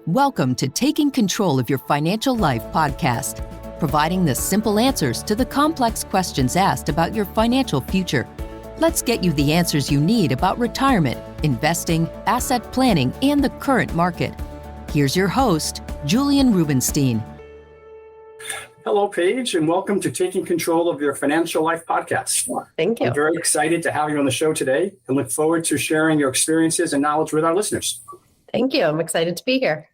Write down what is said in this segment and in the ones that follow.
Welcome to Taking Control of Your Financial Life podcast, providing the simple answers to the complex questions asked about your financial future. Let's get you the answers you need about retirement, investing, asset planning, and the current market. Here's your host, Julian Rubenstein. Hello, Paige, and welcome to Taking Control of Your Financial Life podcast. Thank you. I'm very excited to have you on the show today and look forward to sharing your experiences and knowledge with our listeners. Thank you. I'm excited to be here.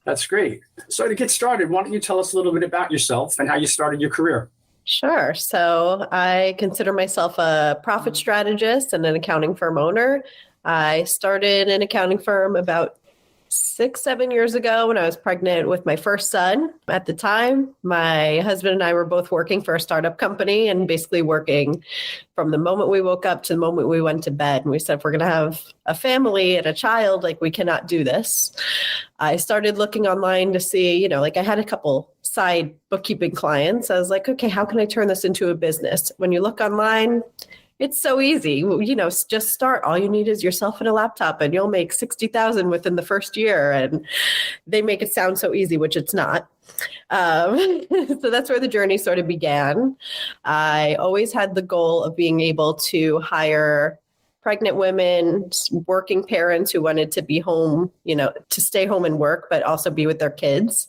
That's great. So to get started, why don't you tell us a little bit about yourself and how you started your career? Sure. So I consider myself a profit strategist and an accounting firm owner. I started an accounting firm about 6-7 years ago when I was pregnant with my first son. At the time, my husband and I were both working for a startup company and basically working from the moment we woke up to the moment we went to bed. And we said, if we're going to have a family and a child, we cannot do this. I started looking online to see, I had a couple side bookkeeping clients. I was like, okay, how can I turn this into a business? When you look online, it's so easy. Just start. All you need is yourself and a laptop and you'll make $60,000 within the first year. And they make it sound so easy, which it's not. So that's where the journey sort of began. I always had the goal of being able to hire pregnant women, working parents who wanted to be home, to stay home and work, but also be with their kids.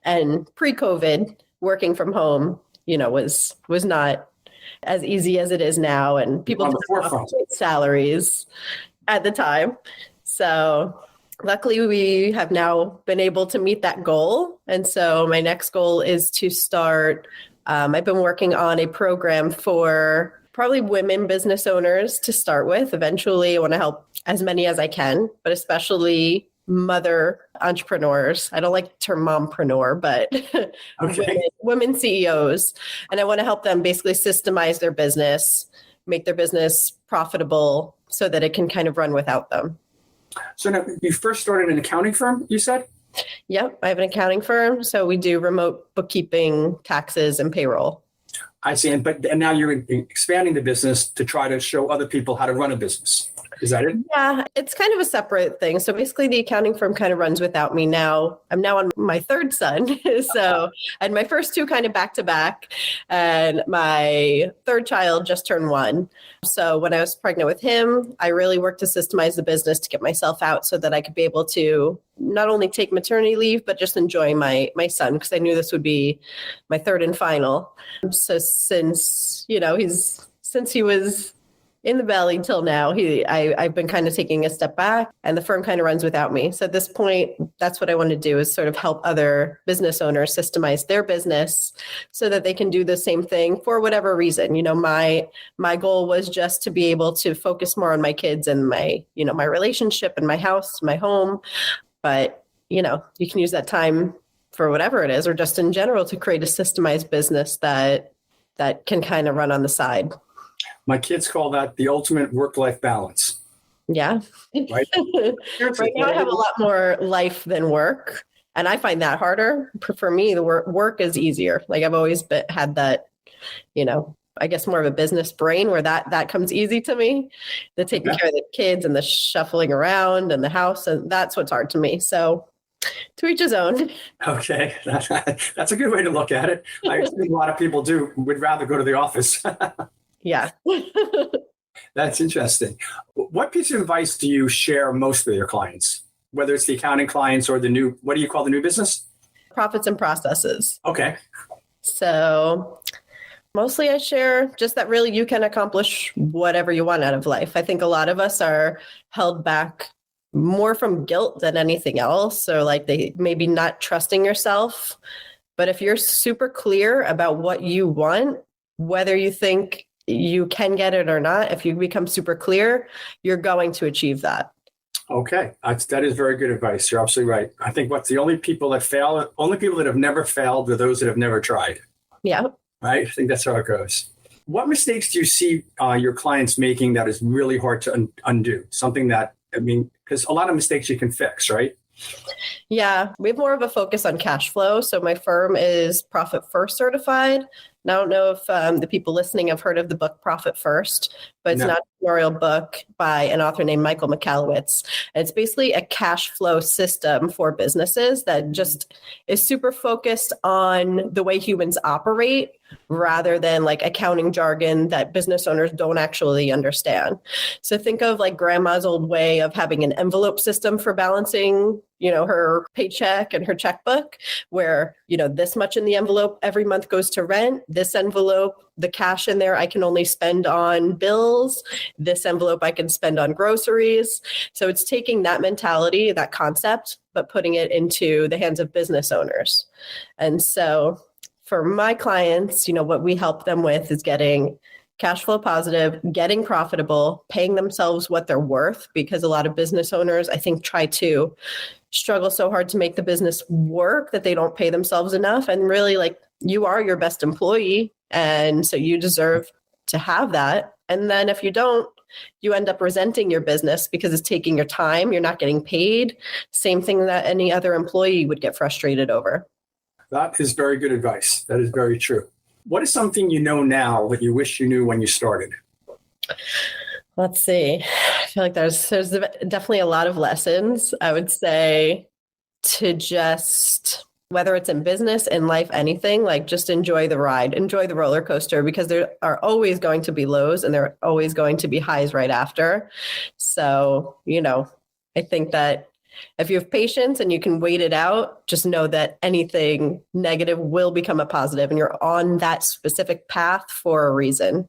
And pre-COVID, working from home, was not as easy as it is now, and people didn't have salaries at the time. So luckily we have now been able to meet that goal. And so my next goal is to start, I've been working on a program for probably women business owners to start with. Eventually I want to help as many as I can, but especially mother entrepreneurs. I don't like the term mompreneur, but okay. women CEOs. And I want to help them basically systemize their business, make their business profitable so that it can kind of run without them. So now you first started an accounting firm, you said? Yep. I have an accounting firm. So we do remote bookkeeping, taxes, and payroll. I see. And now you're expanding the business to try to show other people how to run a business. Is that it? Yeah, it's kind of a separate thing. So basically the accounting firm kind of runs without me now. I'm now on my third son. So I had my first two kind of back to back, and my third child just turned 1. So when I was pregnant with him, I really worked to systemize the business to get myself out so that I could be able to not only take maternity leave, but just enjoy my son, because I knew this would be my third and final. So since he was in the belly till now, I've been kind of taking a step back, and the firm kind of runs without me. So at this point, that's what I want to do, is sort of help other business owners systemize their business so that they can do the same thing for whatever reason. My goal was just to be able to focus more on my kids and my relationship and my house, my home. But, you can use that time for whatever it is, or just in general to create a systemized business that can kind of run on the side. My kids call that the ultimate work-life balance. Yeah. Right? Right now I have a lot more life than work, and I find that harder. For me, the work is easier. I've always had that, I guess more of a business brain where that comes easy to me. The taking care of the kids and the shuffling around and the house, and that's what's hard to me. So to each his own. Okay. That's a good way to look at it. I think a lot of people would rather go to the office. Yeah. That's interesting. What piece of advice do you share most with your clients, whether it's the accounting clients or what do you call the new business? Profits and processes. Okay. So mostly I share just that really you can accomplish whatever you want out of life. I think a lot of us are held back more from guilt than anything else, or they maybe not trusting yourself. But if you're super clear about what you want, whether you think you can get it or not, if you become super clear, you're going to achieve that. Okay. That is very good advice. You're absolutely right. I think the only people that have never failed are those that have never tried. Yeah. Right? I think that's how it goes. What mistakes do you see your clients making that is really hard to undo? Something that, because a lot of mistakes you can fix, right? Yeah, we have more of a focus on cash flow. So my firm is Profit First certified. And I don't know if the people listening have heard of the book Profit First, but it's No. an entrepreneurial book by an author named Michael Michalowicz. And it's basically a cash flow system for businesses that just is super focused on the way humans operate rather than like accounting jargon that business owners don't actually understand. So think of like grandma's old way of having an envelope system for balancing, her paycheck and her checkbook, where, this much in the envelope every month goes to rent. This envelope, the cash in there, I can only spend on bills. This envelope I can spend on groceries. So it's taking that mentality, that concept, but putting it into the hands of business owners. And so for my clients, what we help them with is getting cash flow positive, getting profitable, paying themselves what they're worth, because a lot of business owners, I think, try to struggle so hard to make the business work that they don't pay themselves enough. And really, like, you are your best employee. And so you deserve to have that. And then if you don't, you end up resenting your business because it's taking your time. You're not getting paid. Same thing that any other employee would get frustrated over. That is very good advice. That is very true. What is something you know now that you wish you knew when you started? Let's see. I feel like there's definitely a lot of lessons. I would say to just, whether it's in business, in life, anything, like just enjoy the ride, enjoy the roller coaster, because there are always going to be lows and there are always going to be highs right after. So, I think that if you have patience and you can wait it out, just know that anything negative will become a positive and you're on that specific path for a reason.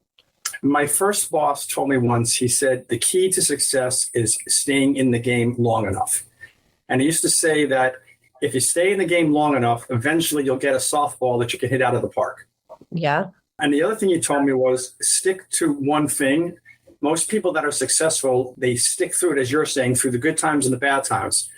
My first boss told me once, he said, the key to success is staying in the game long enough. And he used to say that if you stay in the game long enough, eventually you'll get a softball that you can hit out of the park. Yeah. And the other thing he told me was stick to one thing. Most people that are successful, they stick through it, as you're saying, through the good times and the bad times.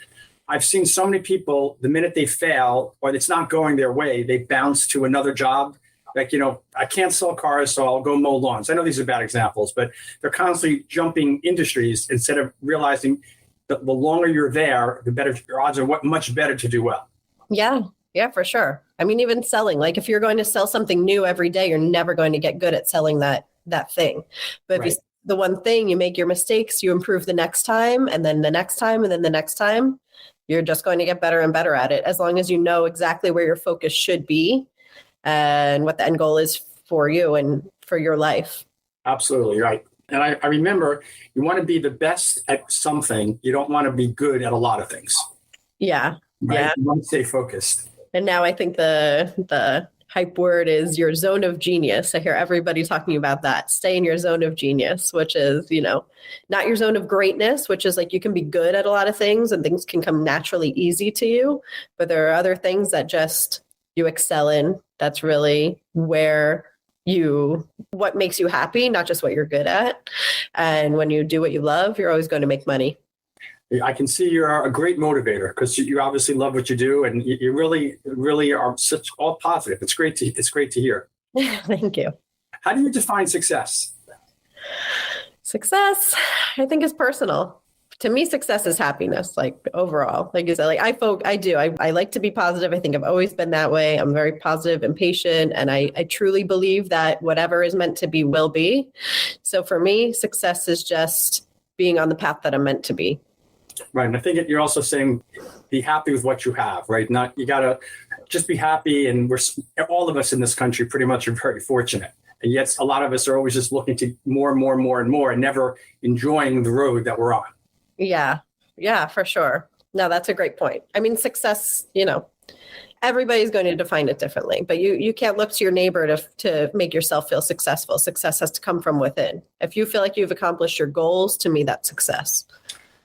I've seen so many people, the minute they fail or it's not going their way, they bounce to another job. Like, I can't sell cars, so I'll go mow lawns. I know these are bad examples, but they're constantly jumping industries instead of realizing that the longer you're there, the better your odds are much better to do well. Yeah. Yeah, for sure. I mean, even selling, like if you're going to sell something new every day, you're never going to get good at selling that thing. But if you the one thing, you make your mistakes, you improve the next time, and then the next time, and then the next time, you're just going to get better and better at it, as long as you know exactly where your focus should be and what the end goal is for you and for your life. Absolutely right. And I remember, you want to be the best at something. You don't want to be good at a lot of things. Yeah. Right? Yeah. You want to stay focused. And now I think the hype word is your zone of genius. I hear everybody talking about that. Stay in your zone of genius, which is, not your zone of greatness, which is like you can be good at a lot of things and things can come naturally easy to you. But there are other things that just you excel in. That's really where what makes you happy, not just what you're good at. And when you do what you love, you're always going to make money. I can see you're a great motivator because you obviously love what you do, and you really, really are such all positive. It's great to hear. Thank you. How do you define success? Success, I think, is personal. To me, success is happiness, like overall. Like you said, like I like to be positive. I think I've always been that way. I'm very positive and patient, and I truly believe that whatever is meant to be will be. So for me, success is just being on the path that I'm meant to be. Right. And I think you're also saying be happy with what you have, right? You got to just be happy. And all of us in this country pretty much are very fortunate. And yet a lot of us are always just looking to more and more and more and more and never enjoying the road that we're on. Yeah. Yeah, for sure. No, that's a great point. I mean, success, everybody's going to define it differently, but you can't look to your neighbor to make yourself feel successful. Success has to come from within. If you feel like you've accomplished your goals, to me, that's success.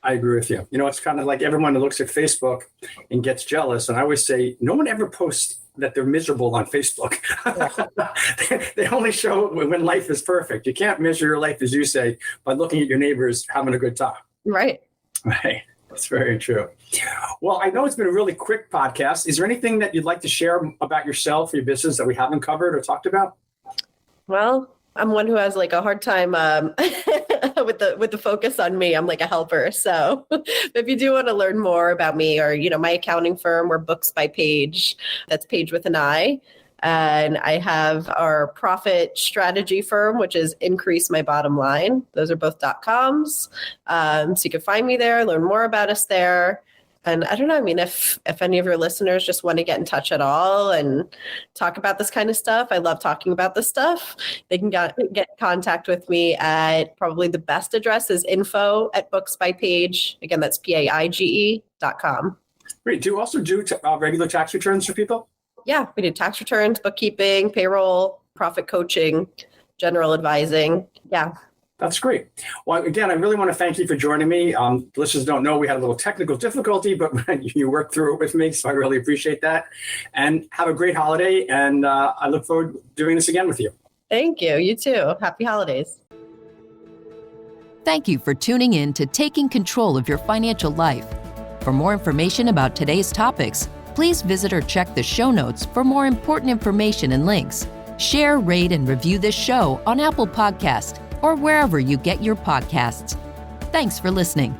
I agree with you. It's kind of like everyone that looks at Facebook and gets jealous. And I always say, no one ever posts that they're miserable on Facebook. They only show when life is perfect. You can't measure your life, as you say, by looking at your neighbors having a good time. Right. Right. That's very true. Well, I know it's been a really quick podcast. Is there anything that you'd like to share about yourself or your business that we haven't covered or talked about? Well, I'm one who has like a hard time with the focus on me. I'm like a helper. So if you do want to learn more about me or, my accounting firm, we're Books by Paige. That's Paige with an I. And I have our profit strategy firm, which is Increase My Bottom Line. Those are both .coms. So you can find me there, learn more about us there. And I don't know, if any of your listeners just want to get in touch at all and talk about this kind of stuff, I love talking about this stuff. They can get in contact with me at probably the best address is info@booksbypaige. Again, that's PAIGE.com. Great. Do you also do regular tax returns for people? Yeah, we do tax returns, bookkeeping, payroll, profit coaching, general advising. Yeah. That's great. Well, again, I really want to thank you for joining me. The listeners don't know we had a little technical difficulty, but you worked through it with me, so I really appreciate that. And have a great holiday, and I look forward to doing this again with you. Thank you. You too. Happy holidays. Thank you for tuning in to Taking Control of Your Financial Life. For more information about today's topics, please visit or check the show notes for more important information and links. Share, rate, and review this show on Apple Podcasts or wherever you get your podcasts. Thanks for listening.